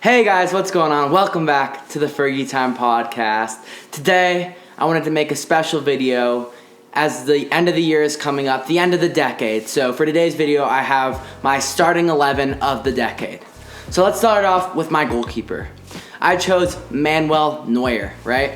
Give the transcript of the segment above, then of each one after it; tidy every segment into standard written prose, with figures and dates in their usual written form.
Hey guys, what's going on? Welcome back to the Fergie Time Podcast. Today, I wanted to make a special video as the end of the year is coming up, the end of the decade. So for today's video, I have my starting 11 of the decade. So let's start off with my goalkeeper. I chose Manuel Neuer, right?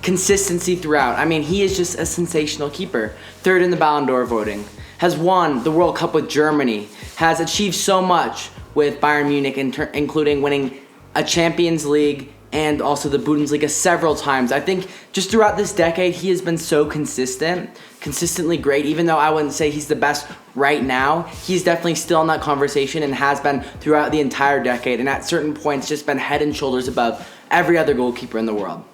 Consistency throughout. I mean, he is just a sensational keeper. Third in the Ballon d'Or voting. Has won the World Cup with Germany. Has achieved so much with Bayern Munich, including winning a Champions League and also the Bundesliga several times. I think just throughout this decade, he has been so consistently great. Even though I wouldn't say he's the best right now, he's definitely still in that conversation and has been throughout the entire decade, and at certain points just been head and shoulders above every other goalkeeper in the world.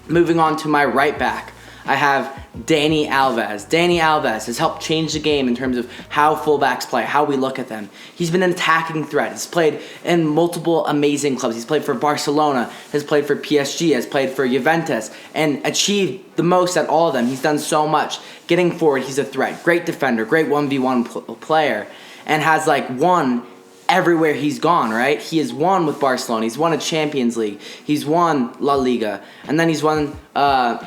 Moving on to my right back, I have Dani Alves. Dani Alves has helped change the game in terms of how fullbacks play, how we look at them. He's been an attacking threat. He's played in multiple amazing clubs. He's played for Barcelona, has played for PSG, has played for Juventus, and achieved the most at all of them. He's done so much. Getting forward, he's a threat. Great defender, great 1v1 player, and has won everywhere he's gone, right? He has won with Barcelona. He's won a Champions League. He's won La Liga. And then he's won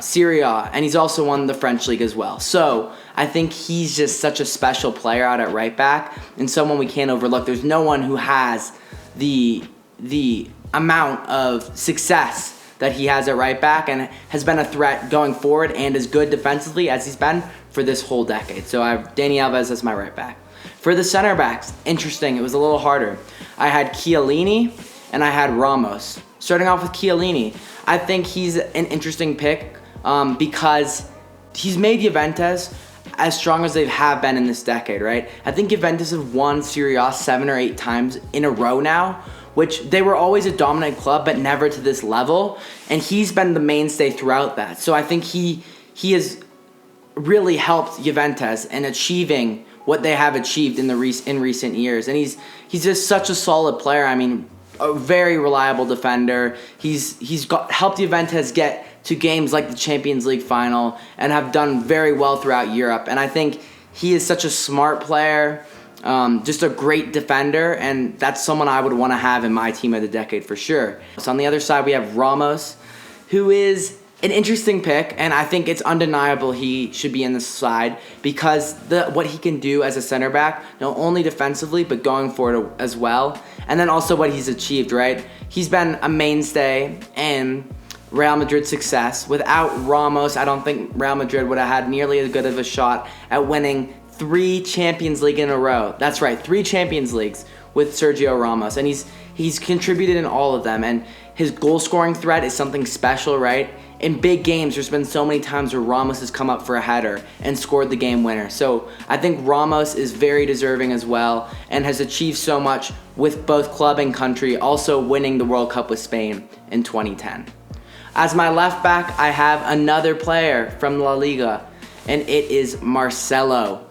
Serie A. And he's also won the French League as well. So I think he's just such a special player out at right back and someone we can't overlook. There's no one who has the amount of success that he has at right back and has been a threat going forward and as good defensively as he's been for this whole decade. So I have Dani Alves as my right back. For the center backs, interesting, it was a little harder. I had Chiellini and I had Ramos. Starting off with Chiellini, I think he's an interesting pick because he's made Juventus as strong as they have been in this decade, right? I think Juventus have won Serie A 7 or 8 times in a row now, which they were always a dominant club, but never to this level. And he's been the mainstay throughout that. So I think he has really helped Juventus in achieving what they have achieved in recent years. And he's just such a solid player. I mean, a very reliable defender. He's helped Juventus get to games like the Champions League final and have done very well throughout Europe. And I think he is such a smart player, just a great defender, and that's someone I would want to have in my team of the decade for sure. So on the other side, we have Ramos, who is an interesting pick, and I think it's undeniable he should be in this side because what he can do as a center back, not only defensively, but going forward as well. And then also what he's achieved, right? He's been a mainstay in Real Madrid's success. Without Ramos, I don't think Real Madrid would have had nearly as good of a shot at winning 3 Champions League in a row. That's right, 3 Champions Leagues with Sergio Ramos. And he's contributed in all of them. And his goal-scoring threat is something special, right? In big games, there's been so many times where Ramos has come up for a header and scored the game winner. So I think Ramos is very deserving as well and has achieved so much with both club and country, also winning the World Cup with Spain in 2010. As my left back, I have another player from La Liga, and it is Marcelo.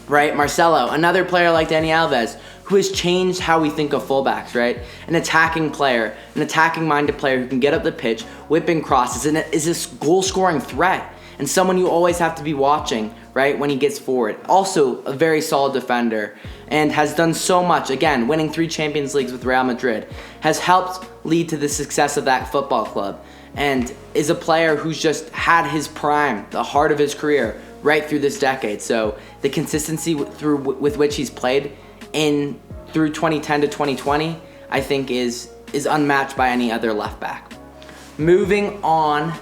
Right, Marcelo, another player like Dani Alves, who has changed how we think of fullbacks, right? An attacking player, an attacking-minded player who can get up the pitch, whipping crosses, and is this goal-scoring threat, and someone you always have to be watching, right, when he gets forward. Also, a very solid defender, and has done so much, again, winning 3 Champions Leagues with Real Madrid, has helped lead to the success of that football club, and is a player who's just had his prime, the heart of his career, right through this decade. So the consistency with which he's played through 2010 to 2020, I think is unmatched by any other left back. Moving on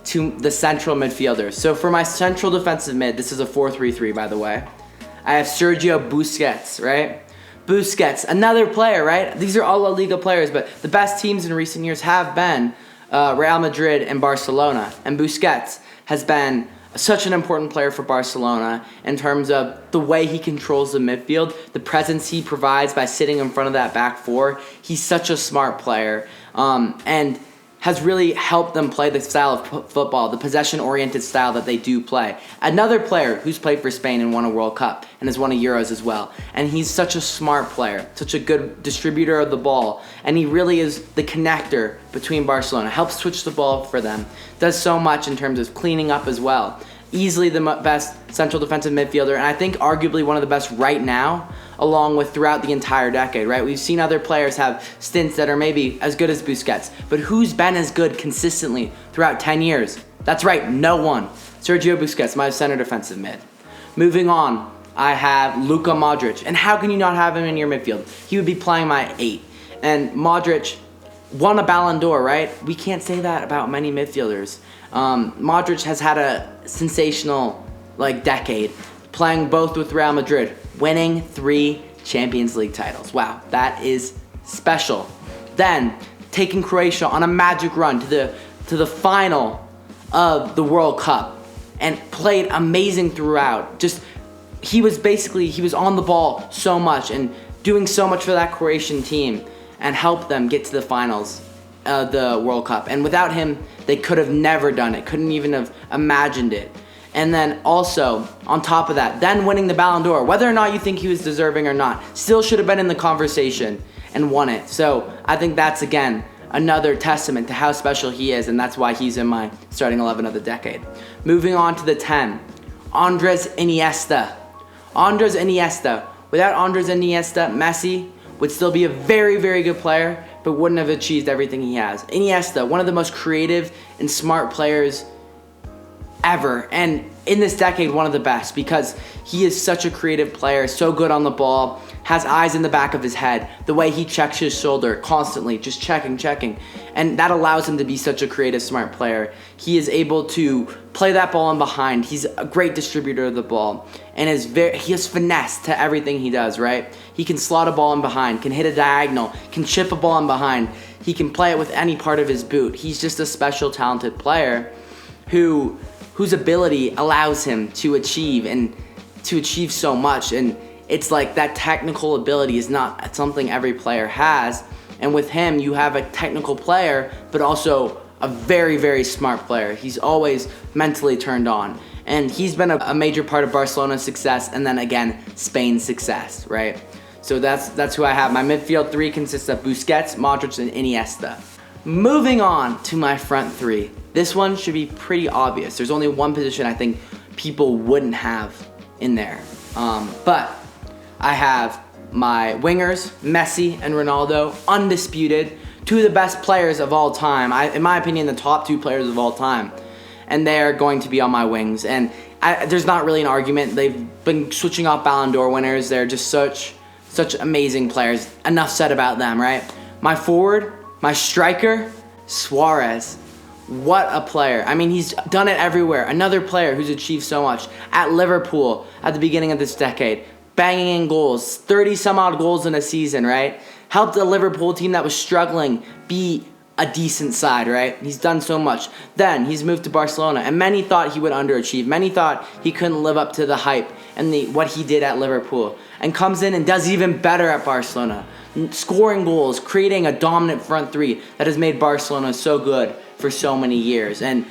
to the central midfielders. So for my central defensive mid, this is a 4-3-3 by the way. I have Sergio Busquets, right? Busquets, another player, right? These are all La Liga players, but the best teams in recent years have been Real Madrid and Barcelona. And Busquets has been such an important player for Barcelona in terms of the way he controls the midfield, the presence he provides by sitting in front of that back four. He's such a smart player and has really helped them play the style of football, the possession-oriented style that they do play. Another player who's played for Spain and won a World Cup and has won a Euros as well. And he's such a smart player, such a good distributor of the ball, and he really is the connector between Barcelona, helps switch the ball for them, does so much in terms of cleaning up as well. Easily the best central defensive midfielder, and I think arguably one of the best right now along with throughout the entire decade, right? We've seen other players have stints that are maybe as good as Busquets, but who's been as good consistently throughout 10 years? That's right, no one. Sergio Busquets, my center defensive mid. Moving on, I have Luka Modric, and how can you not have him in your midfield? He would be playing my 8. And Modric won a Ballon d'Or, right? We can't say that about many midfielders. Modric has had a sensational decade, playing both with Real Madrid, winning 3 Champions League titles. Wow, that is special. Then taking Croatia on a magic run to the final of the World Cup and played amazing throughout. He was on the ball so much and doing so much for that Croatian team and helped them get to the finals of the World Cup. And without him, they could have never done it, couldn't even have imagined it. And then also, on top of that, then winning the Ballon d'Or, whether or not you think he was deserving or not, still should have been in the conversation and won it. So I think that's, again, another testament to how special he is, and that's why he's in my starting 11 of the decade. Moving on to the 10, Andres Iniesta. Andres Iniesta. Without Andres Iniesta, Messi would still be a very, very good player, but wouldn't have achieved everything he has. Iniesta, one of the most creative and smart players ever, and in this decade, one of the best, because he is such a creative player, so good on the ball, has eyes in the back of his head, the way he checks his shoulder constantly, just checking, and that allows him to be such a creative, smart player. He is able to play that ball in behind. He's a great distributor of the ball, and he has finesse to everything he does, right? He can slot a ball in behind, can hit a diagonal, can chip a ball in behind. He can play it with any part of his boot. He's just a special, talented player whose ability allows him to achieve so much. And it's like that technical ability is not something every player has. And with him, you have a technical player, but also a very, very smart player. He's always mentally turned on. And he's been a major part of Barcelona's success, and then again, Spain's success, right? So that's who I have. My midfield 3 consists of Busquets, Modric, and Iniesta. Moving on to my front 3. This one should be pretty obvious. There's only one position I think people wouldn't have in there. But I have my wingers, Messi and Ronaldo, undisputed. 2 of the best players of all time. In my opinion, the top 2 players of all time. And they're going to be on my wings. And there's not really an argument. They've been switching off Ballon d'Or winners. They're just such amazing players. Enough said about them, right? My forward, my striker, Suarez. What a player. I mean, he's done it everywhere. Another player who's achieved so much. At Liverpool at the beginning of this decade, banging in goals, 30 some odd goals in a season, right? Helped a Liverpool team that was struggling be a decent side, right? He's done so much. Then he's moved to Barcelona, and many thought he would underachieve. Many thought he couldn't live up to the hype and what he did at Liverpool, and comes in and does even better at Barcelona, scoring goals, creating a dominant front 3 that has made Barcelona so good for so many years. And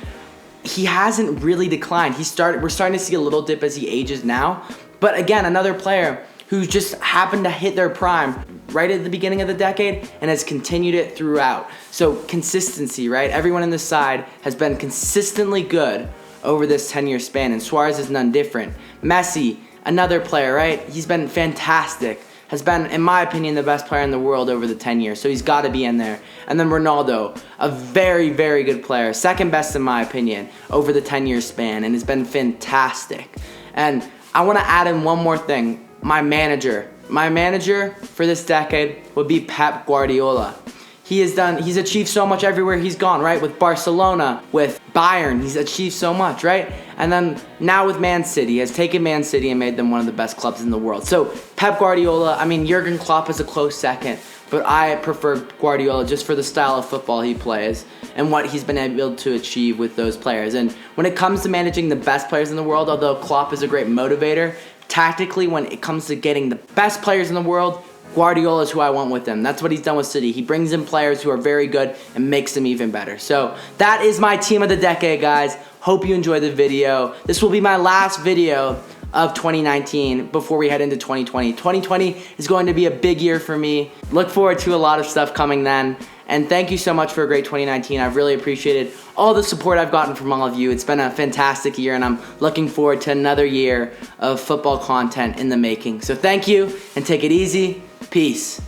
he hasn't really declined. We're starting to see a little dip as he ages now, but again, another player who just happened to hit their prime right at the beginning of the decade and has continued it throughout. So consistency, right? Everyone in this side has been consistently good over this 10-year span, and Suarez is none different. Messi, another player, right? He's been fantastic. Has been, in my opinion, the best player in the world over the 10 years, so he's got to be in there. And then Ronaldo, a very, very good player, second best in my opinion, over the 10-year span, and has been fantastic. And I want to add in one more thing. My manager for this decade would be Pep Guardiola. He's achieved so much everywhere he's gone, right? With Barcelona, with Bayern, he's achieved so much, right? And then now with Man City, he has taken Man City and made them one of the best clubs in the world. So Pep Guardiola, I mean, Jurgen Klopp is a close second, but I prefer Guardiola just for the style of football he plays and what he's been able to achieve with those players. And when it comes to managing the best players in the world, although Klopp is a great motivator, tactically, when it comes to getting the best players in the world, Guardiola is who I want with them. That's what he's done with City. He brings in players who are very good and makes them even better. So that is my team of the decade, guys. Hope you enjoyed the video. This will be my last video of 2019 before we head into 2020. 2020 is going to be a big year for me. Look forward to a lot of stuff coming then. And thank you so much for a great 2019. I've really appreciated all the support I've gotten from all of you. It's been a fantastic year, and I'm looking forward to another year of football content in the making. So thank you, and take it easy. Peace.